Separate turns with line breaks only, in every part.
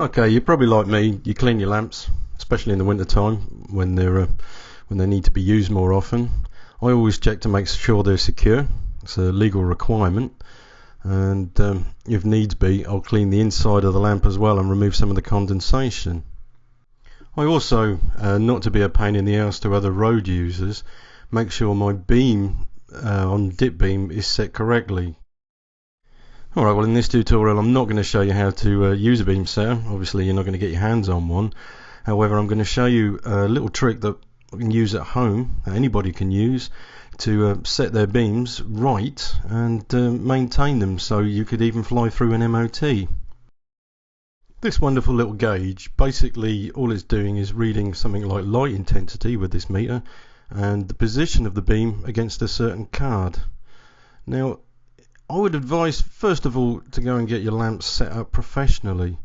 Okay, you're probably like me. You clean your lamps, especially in the winter time when they need to be used more often. I always check to make sure they're secure. It's a legal requirement, and if needs be, I'll clean the inside of the lamp as well and remove some of the condensation. I also, not to be a pain in the ass to other road users, make sure my beam on dip beam is set correctly. Alright, well in this tutorial I'm not going to show you how to use a beam setter. Obviously you're not going to get your hands on one. However, I'm going to show you a little trick that you can use at home, that anybody can use, to set their beams right and maintain them so you could even fly through an MOT. This wonderful little gauge, basically all it's doing is reading something like light intensity with this meter and the position of the beam against a certain card. Now, I would advise first of all to go and get your lamps set up professionally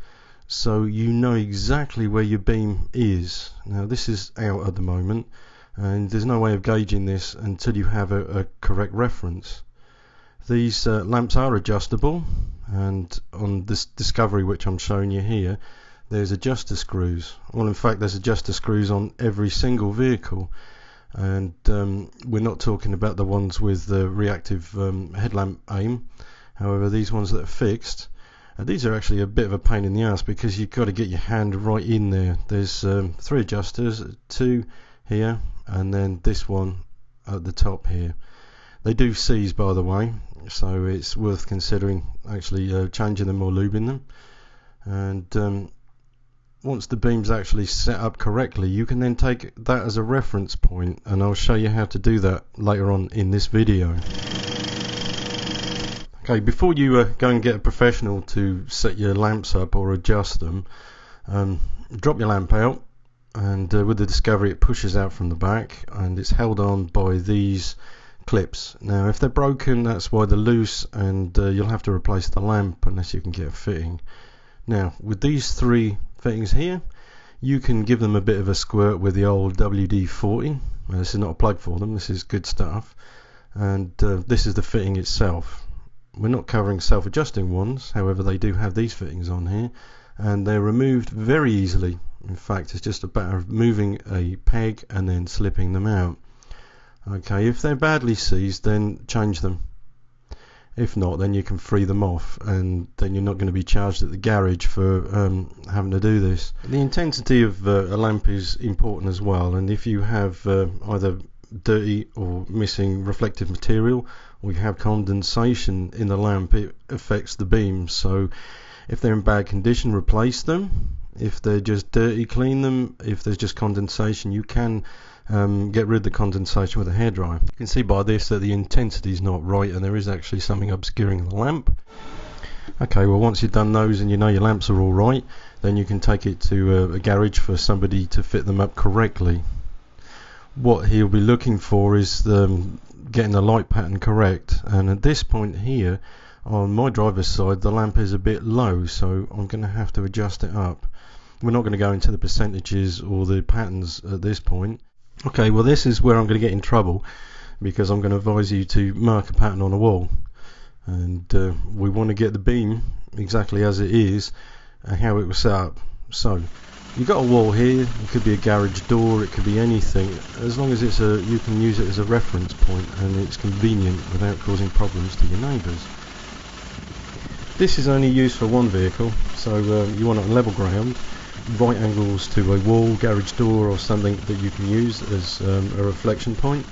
so you know exactly where your beam is. Now this is out at the moment and there's no way of gauging this until you have a correct reference. These lamps are adjustable, and on this Discovery which I'm showing you here there's adjuster screws. Well, in fact there's adjuster screws on every single vehicle, and we're not talking about the ones with the reactive headlamp aim. However, these ones that are fixed, these are actually a bit of a pain in the ass because you've got to get your hand right in there. There's 3 adjusters, 2 here and then this one at the top here. They do seize, by the way, so it's worth considering actually changing them or lubing them. And once the beam's actually set up correctly, you can then take that as a reference point, and I'll show you how to do that later on in this video. Okay, before you go and get a professional to set your lamps up or adjust them, drop your lamp out, and with the Discovery it pushes out from the back and it's held on by these clips. Now if they're broken, that's why they're loose, and you'll have to replace the lamp unless you can get a fitting. Now with these 3 fittings here, you can give them a bit of a squirt with the old WD-40. This is not a plug for them, this is good stuff, and this is the fitting itself. We're not covering self-adjusting ones, however they do have these fittings on here and they're removed very easily. In fact, it's just a matter of moving a peg and then slipping them out. Okay, if they're badly seized, then change them. If not, then you can free them off, and then you're not going to be charged at the garage for having to do this. The intensity of a lamp is important as well, and if you have either dirty or missing reflective material, or you have condensation in the lamp, it affects the beams. So if they're in bad condition, replace them. If they're just dirty, clean them. If there's just condensation, you can get rid of the condensation with a hairdryer. You can see by this that the intensity is not right and there is actually something obscuring the lamp. Okay, well once you've done those and you know your lamps are all right, then you can take it to a garage for somebody to fit them up correctly. What he'll be looking for is getting the light pattern correct, and at this point here on my driver's side the lamp is a bit low, so I'm going to have to adjust it up. We're not going to go into the percentages or the patterns at this point. Okay, well this is where I'm going to get in trouble, because I'm going to advise you to mark a pattern on a wall, and we want to get the beam exactly as it is and how it was set up. So you've got a wall here, it could be a garage door, it could be anything, as long as it's you can use it as a reference point and it's convenient without causing problems to your neighbours. This is only used for one vehicle, so you want it on level ground, right angles to a wall, garage door or something that you can use as a reflection point.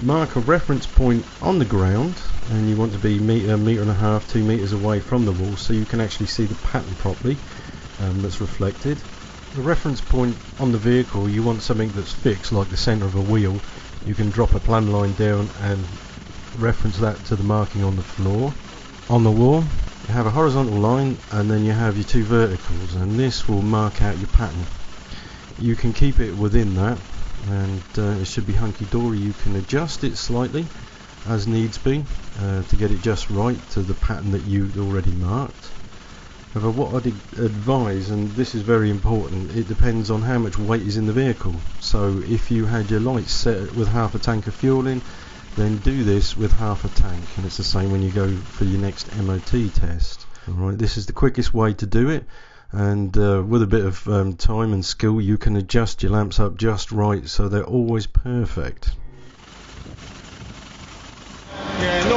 Mark a reference point on the ground, and you want to be metre and a half, 2 metres away from the wall so you can actually see the pattern properly that's reflected. The reference point on the vehicle, you want something that's fixed, like the centre of a wheel. You can drop a plumb line down and reference that to the marking on the floor. On the wall you have a horizontal line and then you have your 2 verticals, and this will mark out your pattern. You can keep it within that, and it should be hunky-dory. You can adjust it slightly as needs be to get it just right to the pattern that you'd already marked. However, what I'd advise, and this is very important, it depends on how much weight is in the vehicle. So if you had your lights set with half a tank of fuel in, then do this with half a tank, and it's the same when you go for your next MOT test. Alright, this is the quickest way to do it. and with a bit of time and skill you can adjust your lamps up just right so they're always perfect.
Yeah,